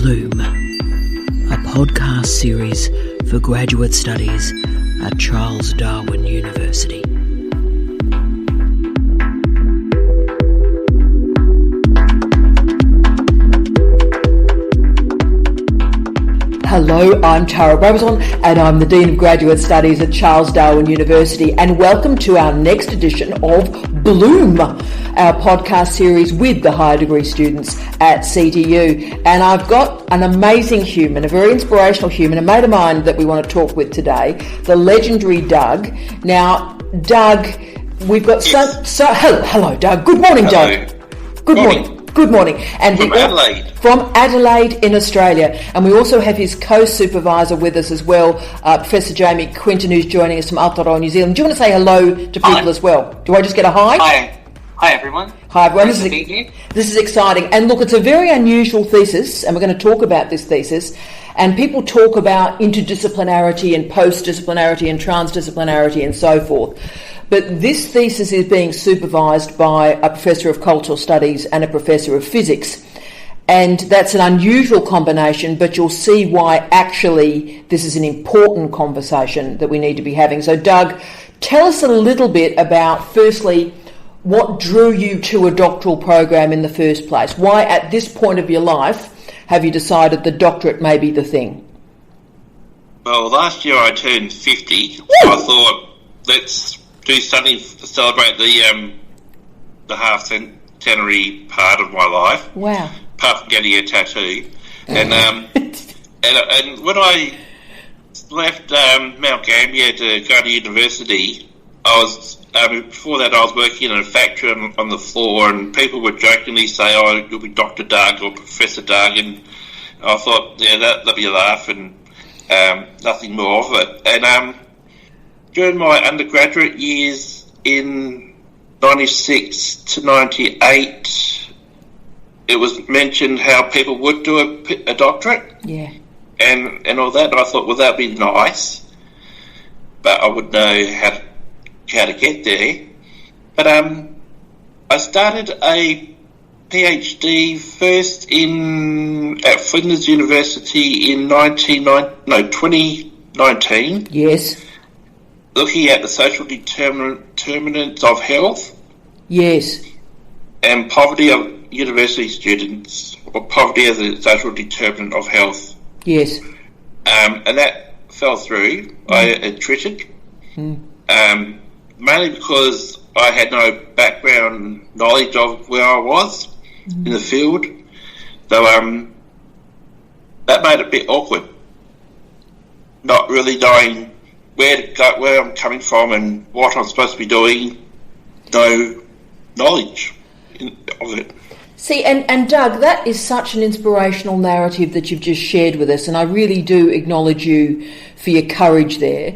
Bloom, a podcast series for graduate studies at Charles Darwin University. Hello, I'm Tara Brabazon and I'm the Dean of Graduate Studies at Charles Darwin University, and welcome to our next edition of Bloom, our podcast series with the higher degree students at CDU. And I've got an amazing human, a very inspirational human, a mate of mine that we want to talk with today, the legendary Doug. Now, Doug, we've got hello, Doug. Good morning, Hello. Doug. Good morning. Good morning. And From Adelaide. From Adelaide in Australia. And we also have his co-supervisor with us as well, Professor Jamie Quinton, who's joining us from Aotearoa, New Zealand. Do you want to say hello to people as well? Do I just get a hi? Hi. Hi, everyone. Hi, everyone. Nice to meet you. This is exciting. And look, it's a very unusual thesis, and we're going to talk about this thesis. And people talk about interdisciplinarity and post-disciplinarity and transdisciplinarity and so forth. But this thesis is being supervised by a professor of cultural studies and a professor of physics. And that's an unusual combination, but you'll see why actually this is an important conversation that we need to be having. So Doug, tell us a little bit about, firstly, what drew you to a doctoral program in the first place? Why at this point of your life have you decided the doctorate may be the thing? Well, last year I turned 50. Woo! I thought, let's do something to celebrate the half-centenary part of my life. Wow. Apart from getting a tattoo. And and when I left Mount Gambier to go to university, I was before that I was working in a factory on the floor, and people would jokingly say, "Oh, you'll be Dr. Doug or Professor Doug," and I thought, yeah, that'd be a laugh, and nothing more of it. And during my undergraduate years in 96 to 98, it was mentioned how people would do a doctorate. Yeah. And all that. And I thought, well, that'd be nice, but I would know how to get there. But I started a PhD first at Flinders University in 2019. Yes. Looking at the social determinants of health. Yes. And poverty of university students, or poverty as a social determinant of health. Yes. And that fell through. I attrited. Mainly because I had no background knowledge of where I was in the field. So that made it a bit awkward. Not really knowing where to go, where I'm coming from and what I'm supposed to be doing. No knowledge of it. See, and Doug, that is such an inspirational narrative that you've just shared with us, and I really do acknowledge you for your courage there.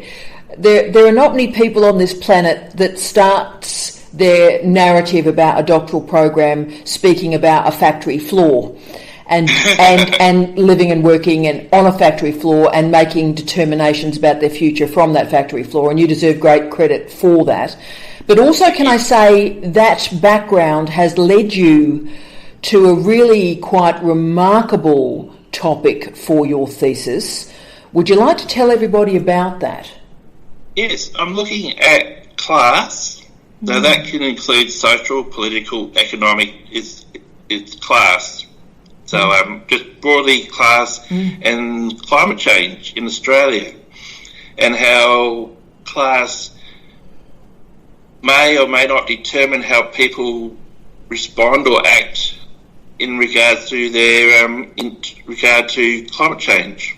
There are not many people on this planet that starts their narrative about a doctoral program speaking about a factory floor and living and working on a factory floor and making determinations about their future from that factory floor, and you deserve great credit for that. But also, can I say that background has led you to a really quite remarkable topic for your thesis. Would you like to tell everybody about that? Yes, I'm looking at class. Now that can include social, political, economic. It's class. So just broadly class and climate change in Australia, and how class may or may not determine how people respond or act in regards to their to climate change.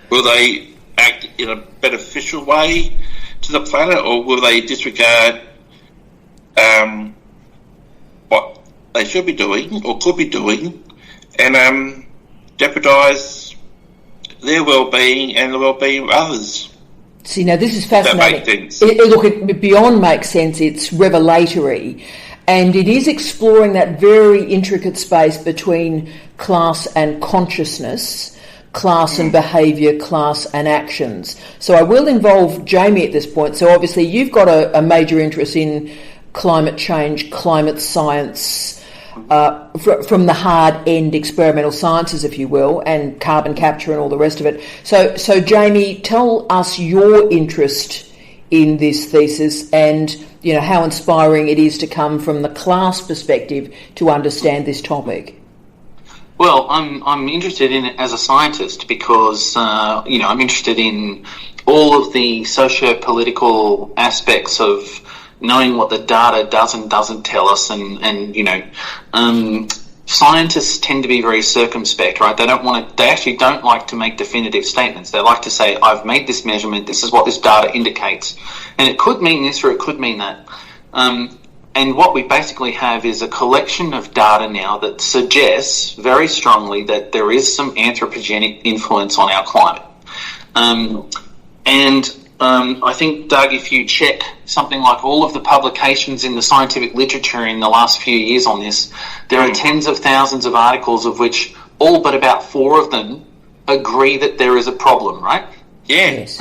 Will they act in a beneficial way to the planet, or will they disregard what they should be doing or could be doing, and jeopardise their well-being and the well-being of others? See, now this is fascinating. That makes sense. It beyond makes sense. It's revelatory. And it is exploring that very intricate space between class and consciousness, class and behaviour, class and actions. So I will involve Jamie at this point. So obviously you've got a major interest in climate change, climate science, from the hard end experimental sciences, if you will, and carbon capture and all the rest of it. So Jamie, tell us your interest in this thesis and, you know, how inspiring it is to come from the class perspective to understand this topic. Well, I'm interested in it as a scientist because, I'm interested in all of the socio-political aspects of knowing what the data does and doesn't tell us, and scientists tend to be very circumspect, right? They actually don't like to make definitive statements. They like to say, I've made this measurement, this is what this data indicates, and it could mean this or it could mean that. And what we basically have is a collection of data now that suggests very strongly that there is some anthropogenic influence on our climate. I think, Doug, if you check something like all of the publications in the scientific literature in the last few years on this, there are tens of thousands of articles of which all but about 4 of them agree that there is a problem, right? Yes.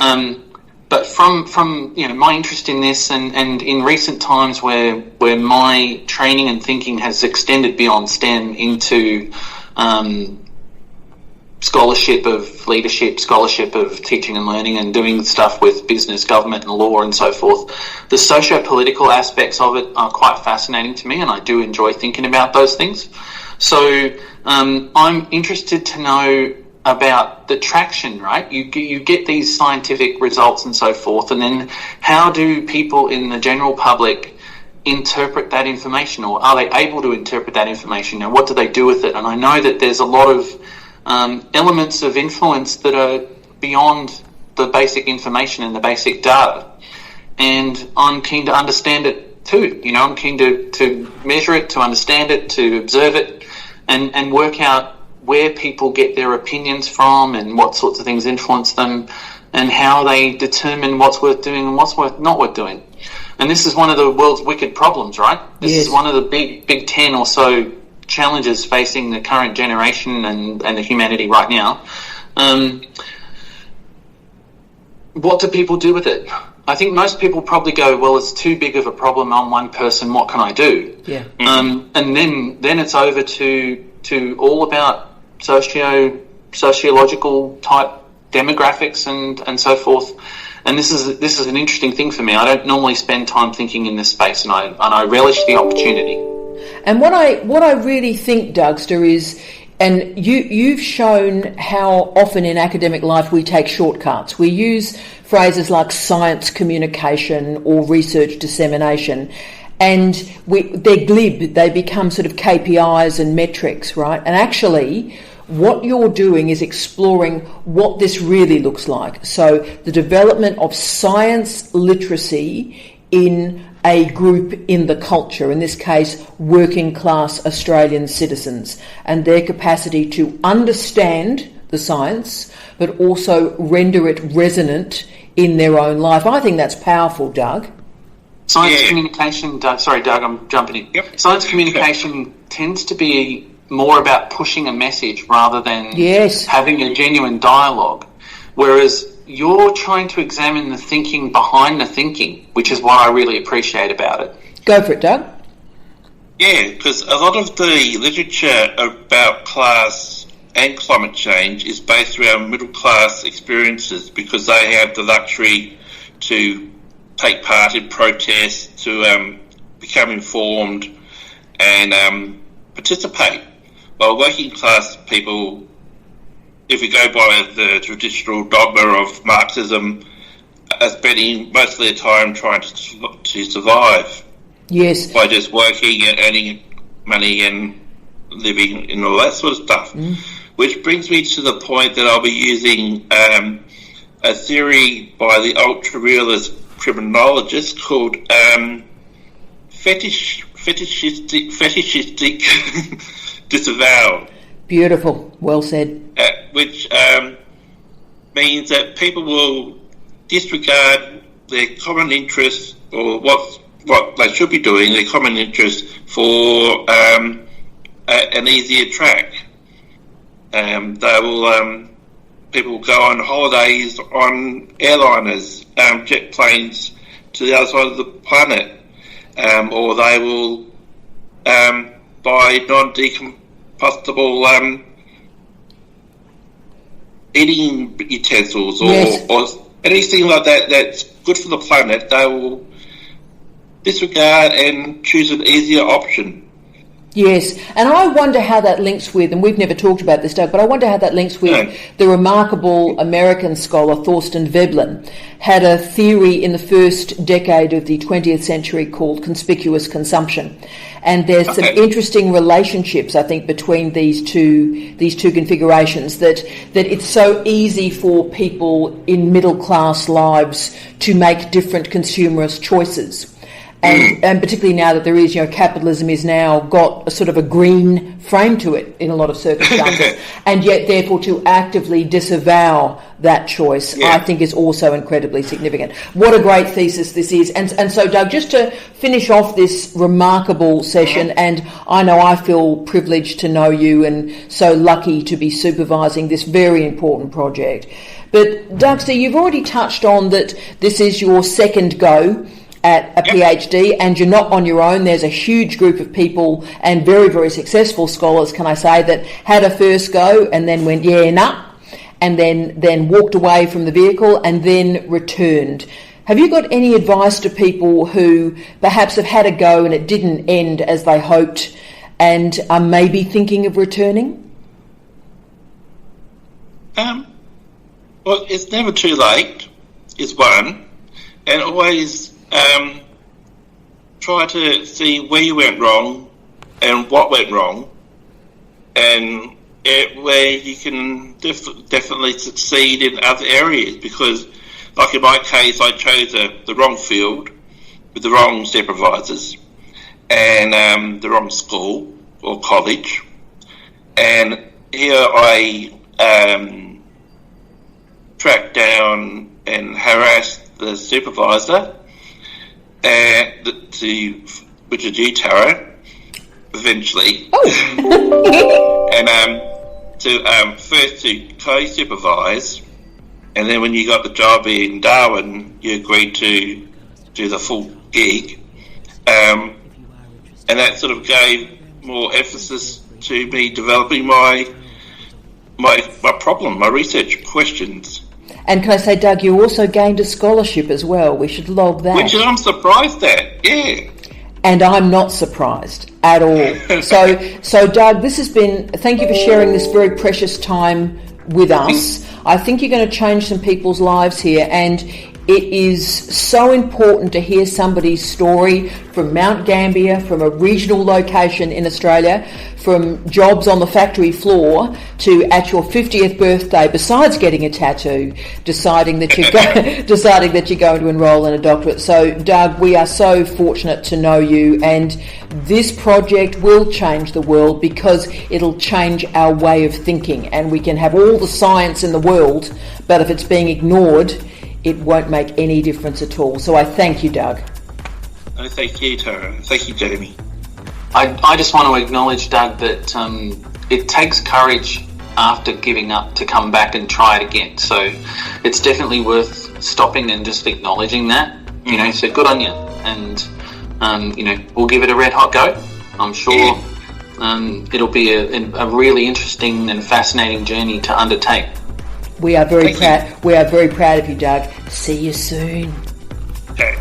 But from my interest in this and in recent times where my training and thinking has extended beyond STEM into scholarship of leadership, scholarship of teaching and learning, and doing stuff with business, government and law and so forth, the socio-political aspects of it are quite fascinating to me, and I do enjoy thinking about those things. So I'm interested to know about the traction, right? You get these scientific results and so forth, and then how do people in the general public interpret that information, or are they able to interpret that information? What do they do with it? And I know that there's a lot of elements of influence that are beyond the basic information and the basic data. And I'm keen to understand it too. I'm keen to measure it, to understand it, to observe it, and work out where people get their opinions from and what sorts of things influence them and how they determine what's worth doing and what's not worth doing. And this is one of the world's wicked problems, right? This is one of the big 10 or so challenges facing the current generation and the humanity right now. What do people do with it? I think most people probably go, well, it's too big of a problem on one person, what can I do? Yeah. And then it's over to all about sociological type demographics and so forth. And this is an interesting thing for me. I don't normally spend time thinking in this space, and I relish the opportunity. And what I really think, Dougster, is, and you've shown how often in academic life we take shortcuts. We use phrases like science communication or research dissemination, and they're glib. They become sort of KPIs and metrics, right? And actually, what you're doing is exploring what this really looks like. So the development of science literacy in a group in the culture, in this case working class Australian citizens, and their capacity to understand the science but also render it resonant in their own life. I think that's powerful, Doug. Science communication, Doug, sorry Doug, I'm jumping in. Yep. Science communication tends to be more about pushing a message rather than having a genuine dialogue, whereas you're trying to examine the thinking behind the thinking, which is what I really appreciate about it. Go for it, Doug. Yeah, because a lot of the literature about class and climate change is based around middle class experiences, because they have the luxury to take part in protests, to become informed and participate. While working class people, if we go by the traditional dogma of Marxism, are spending most of their time trying to survive. Yes. By just working and earning money and living and all that sort of stuff. Which brings me to the point that I'll be using a theory by the ultra-realist criminologist called fetishistic disavowal. Beautiful. Well said. Which means that people will disregard their common interests, or what they should be doing, their common interests, for an easier track. They will people will go on holidays on airliners, jet planes to the other side of the planet, or they will buy non-decombustible eating utensils or anything like that that's good for the planet. They will disregard and choose an easier option. Yes, and I wonder how that links with, and we've never talked about this, Doug, but I wonder how that links with the remarkable American scholar Thorstein Veblen, had a theory in the first decade of the 20th century called conspicuous consumption. And there's some interesting relationships, I think, between these two configurations, that it's so easy for people in middle class lives to make different consumerist choices. And particularly now that there is, capitalism is now got a sort of a green frame to it in a lot of circumstances, and yet therefore to actively disavow that choice, I think is also incredibly significant. What a great thesis this is. And so, Doug, just to finish off this remarkable session, and I know I feel privileged to know you and so lucky to be supervising this very important project. But, Doug, so you've already touched on that this is your second go at a PhD, and you're not on your own. There's a huge group of people and very, very successful scholars, can I say, that had a first go and then went, nah, and then walked away from the vehicle and then returned. Have you got any advice to people who perhaps have had a go and it didn't end as they hoped and are maybe thinking of returning? Well, it's never too late, is one, and always try to see where you went wrong and what went wrong, and where you can definitely succeed in other areas. Because, like in my case, I chose the wrong field with the wrong supervisors and the wrong school or college, and here I tracked down and harassed the supervisor, which is you, Tara, eventually. And first to co-supervise, and then when you got the job in Darwin, you agreed to do the full gig, and that sort of gave more emphasis to me developing my problem, my research questions. And can I say, Doug, you also gained a scholarship as well. We should log that. Which I'm surprised at, And I'm not surprised at all. So Doug, this has been, thank you for sharing this very precious time with us. I think you're going to change some people's lives here, and it is so important to hear somebody's story from Mount Gambier, from a regional location in Australia, from jobs on the factory floor to at your 50th birthday, besides getting a tattoo, deciding that you're going to enrol in a doctorate. So, Doug, we are so fortunate to know you, and this project will change the world because it'll change our way of thinking, and we can have all the science in the world, but if it's being ignored, it won't make any difference at all. So I thank you, Doug. Thank you, Tara. Thank you, Jamie. I just want to acknowledge, Doug, that it takes courage after giving up to come back and try it again. So it's definitely worth stopping and just acknowledging that. So good on you. And, we'll give it a red hot go. I'm sure it'll be a really interesting and fascinating journey to undertake. We are very proud. We are very proud of you, Doug. See you soon. Okay.